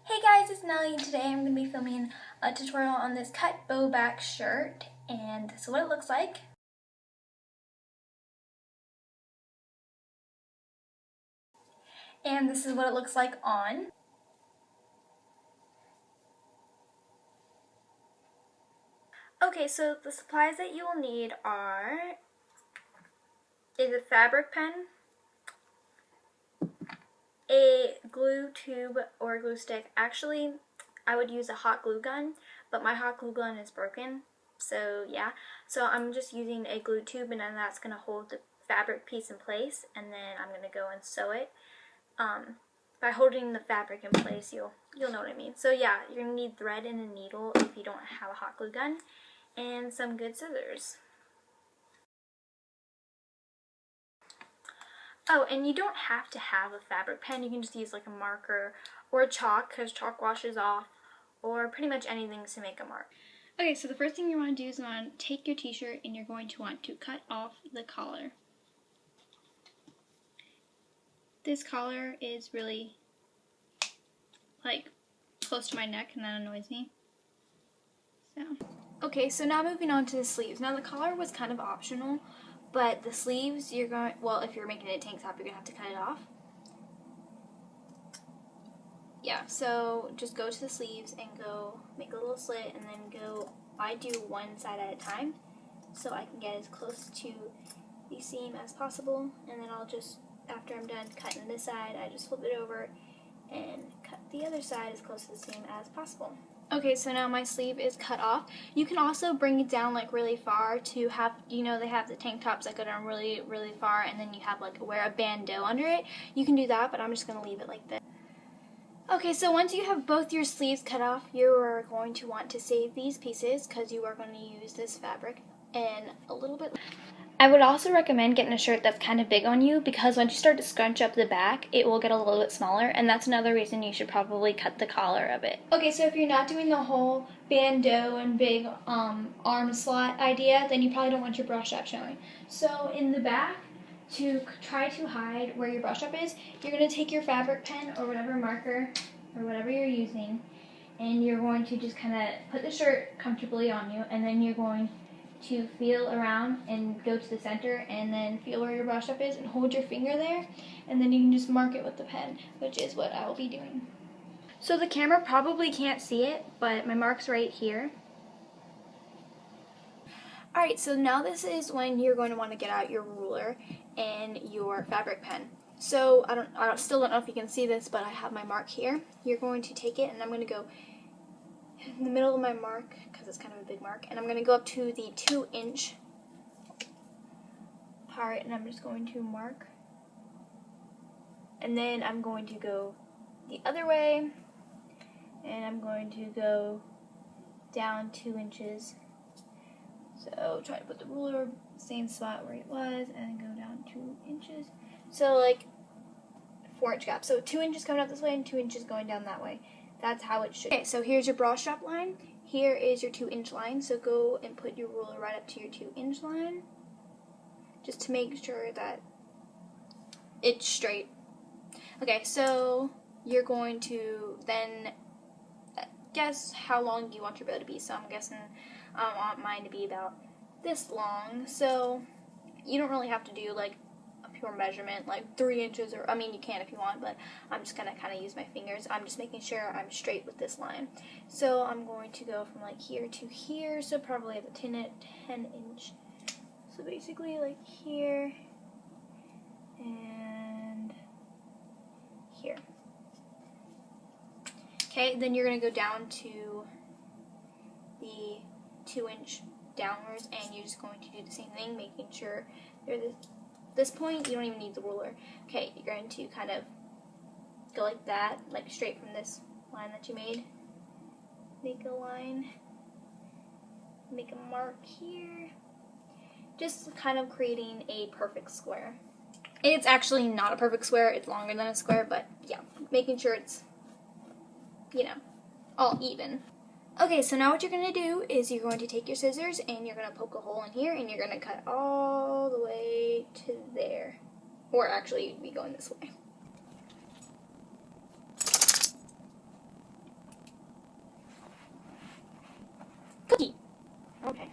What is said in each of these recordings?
Hey guys, it's Nellie, and today I'm going to be filming a tutorial on this cut bow back shirt, and this is what it looks like. And this is what it looks like on. Okay, so the supplies that you will need is a fabric pen, a glue tube or glue stick. Actually, I would use a hot glue gun, but my hot glue gun is broken. So yeah, so I'm just using a glue tube, and then that's going to hold the fabric piece in place, and then I'm going to go and sew it. By holding the fabric in place, you'll know what I mean. So yeah, you're going to need thread and a needle if you don't have a hot glue gun, and some good scissors. Oh, and you don't have to have a fabric pen. You can just use like a marker or a chalk, because chalk washes off, or pretty much anything to make a mark. Okay, so the first thing you want to do is you want to take your t-shirt and you're going to want to cut off the collar. This collar is really like close to my neck, and that annoys me. Okay, so now moving on to the sleeves. Now the collar was kind of optional, but the sleeves if you're making a tank top, you're going to have to cut it off. Yeah, so just go to the sleeves and go make a little slit, and then I do one side at a time so I can get as close to the seam as possible, and then I'll just, after I'm done cutting this side, I just flip it over and cut the other side as close to the seam as possible. Okay, so now my sleeve is cut off. You can also bring it down like really far to have, they have the tank tops that go down really, really far, and then you have like wear a bandeau under it. You can do that, but I'm just going to leave it like this. Okay, so once you have both your sleeves cut off, you are going to want to save these pieces because you are going to use this fabric and a little bit. I would also recommend getting a shirt that's kind of big on you, because once you start to scrunch up the back, it will get a little bit smaller, and that's another reason you should probably cut the collar of it. Okay, so if you're not doing the whole bandeau and big arm slot idea, then you probably don't want your brush strap showing. So in the back, to try to hide where your brush strap is, you're going to take your fabric pen or whatever marker or whatever you're using, and you're going to just kind of put the shirt comfortably on you, and then you're going to feel around and go to the center, and then feel where your brush strap is and hold your finger there, and then you can just mark it with the pen, which is what I will be doing. So the camera probably can't see it, but my mark's right here. Alright, so now this is when you're going to want to get out your ruler and your fabric pen. So I still don't know if you can see this, but I have my mark here. You're going to take it, and I'm going to go in the middle of my mark, because it's kind of a big mark, and I'm going to go up to the 2-inch part, and I'm just going to mark, and then I'm going to go the other way, and I'm going to go down 2 inches. So try to put the ruler same spot where it was, and then go down 2 inches. So like 4-inch gap. So 2 inches coming up this way and 2 inches going down that way. That's how it should. Okay, so here's your bra strap line. Here is your 2-inch line. So go and put your ruler right up to your 2-inch line, just to make sure that it's straight. Okay, so you're going to then guess how long you want your bow to be. So I'm guessing I want mine to be about this long. So you don't really have to do like pure measurement, like 3 inches, or, I mean, you can if you want, but I'm just going to kind of use my fingers. I'm just making sure I'm straight with this line. So I'm going to go from like here to here, so probably at the 10 inch. So basically like here and here. Okay, then you're going to go down to the 2-inch downwards, and you're just going to do the same thing, making sure they're this point. You don't even need the ruler. Okay, you're going to kind of go like that, like straight from this line that you made. Make a line, make a mark here, just kind of creating a perfect square. It's actually not a perfect square, it's longer than a square, but yeah, making sure it's, all even. Okay, so now what you're going to do is you're going to take your scissors, and you're going to poke a hole in here, and you're going to cut all the way to there. Or actually, you'd be going this way. Okay.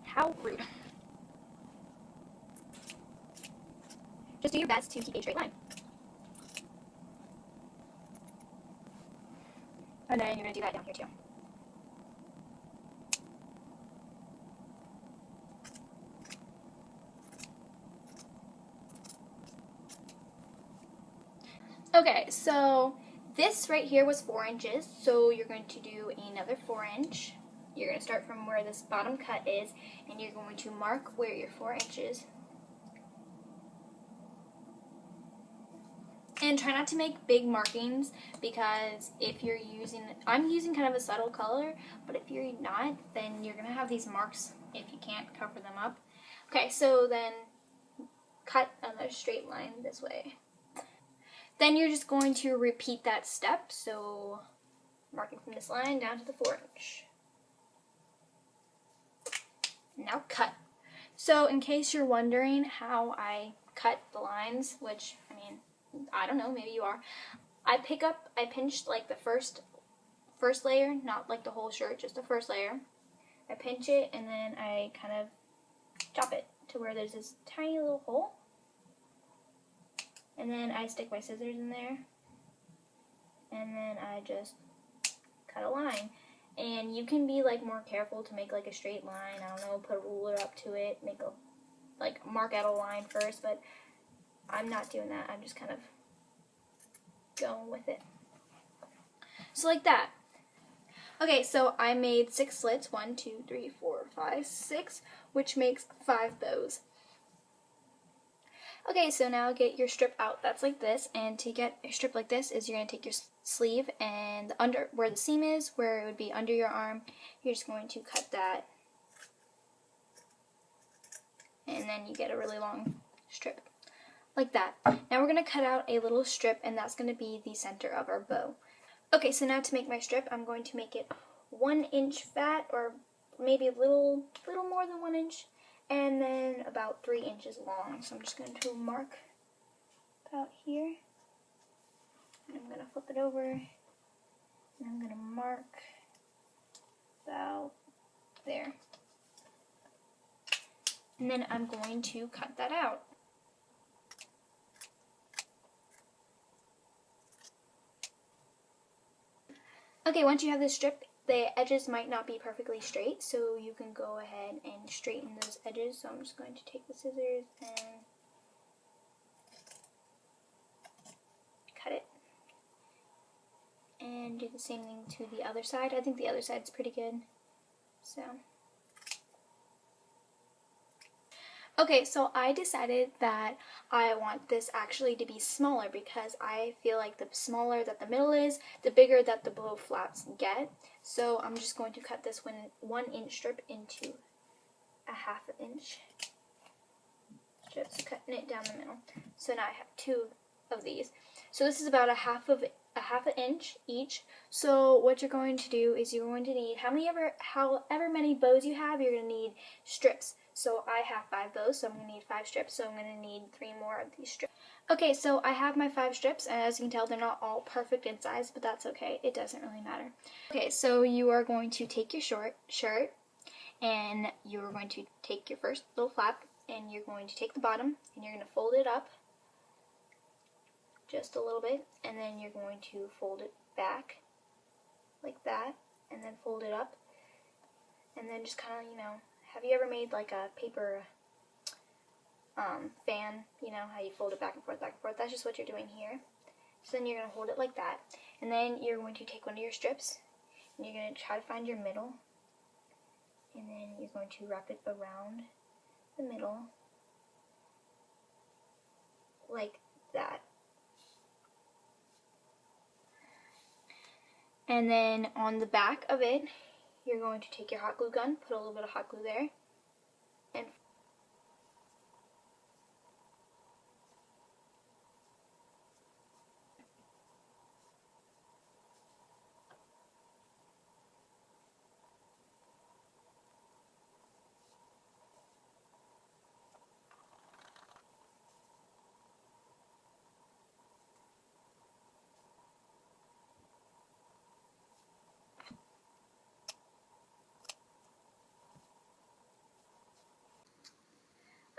How rude. Just do your best to keep a straight line. And then you're going to do that down here too. Okay, so this right here was 4 inches, so you're going to do another 4 inch. You're going to start from where this bottom cut is, and you're going to mark where your 4 inches. And try not to make big markings, because if you're using, I'm using kind of a subtle color, but if you're not, then you're going to have these marks if you can't cover them up. Okay, so then cut another straight line this way. Then you're just going to repeat that step, so marking from this line down to the 4 inch. Now cut. So in case you're wondering how I cut the lines, which, I mean, I don't know, maybe you are. I pinched like the first layer, not like the whole shirt, just the first layer. I pinch it and then I kind of chop it to where there's this tiny little hole. And then I stick my scissors in there. And then I just cut a line. And you can be like more careful to make like a straight line. I don't know, put a ruler up to it, make a, like, mark out a line first, but I'm not doing that. I'm just kind of going with it. So like that. Okay, so I made 6 slits, 1, 2, 3, 4, 5, 6, which makes 5 bows. Okay, so now get your strip out. That's like this, and to get a strip like this is you're going to take your sleeve, and under where the seam is, where it would be under your arm, you're just going to cut that, and then you get a really long strip. Like that. Now we're going to cut out a little strip, and that's going to be the center of our bow. Okay, so now to make my strip, I'm going to make it 1 inch fat, or maybe a little more than 1 inch, and then about 3 inches long. So I'm just going to mark about here. And I'm going to flip it over, and I'm going to mark about there. And then I'm going to cut that out. Okay, once you have this strip, the edges might not be perfectly straight, so you can go ahead and straighten those edges. So I'm just going to take the scissors and cut it. And do the same thing to the other side. I think the other side's pretty good. So. Okay, so I decided that I want this actually to be smaller, because I feel like the smaller that the middle is, the bigger that the bow flaps get. So I'm just going to cut this 1 inch strip into a 1/2 inch strip, so cutting it down the middle. So now I have 2 of these. So this is about a half an inch each. So what you're going to do is you're going to need however many bows you have, you're going to need strips. So I have 5 bows, so I'm going to need 5 strips, so I'm going to need 3 more of these strips. Okay, so I have my 5 strips, and as you can tell, they're not all perfect in size, but that's okay. It doesn't really matter. Okay, so you are going to take your shirt, and you're going to take your first little flap, and you're going to take the bottom, and you're going to fold it up just a little bit, and then you're going to fold it back like that, and then fold it up, and then just kind of, have you ever made like a paper fan, how you fold it back and forth, that's just what you're doing here. So then you're going to hold it like that, and then you're going to take one of your strips, and you're going to try to find your middle, and then you're going to wrap it around the middle, like that. And then on the back of it, you're going to take your hot glue gun, put a little bit of hot glue there, and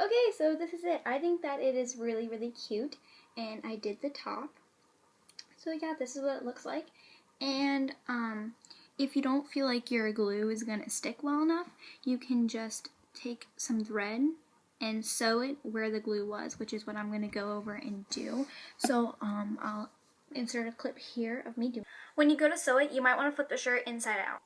Okay, so this is it. I think that it is really, really cute, and I did the top. So yeah, this is what it looks like. And if you don't feel like your glue is gonna stick well enough, you can just take some thread and sew it where the glue was, which is what I'm gonna go over and do. So I'll insert a clip here of me doing. When you go to sew it, you might want to flip the shirt inside out.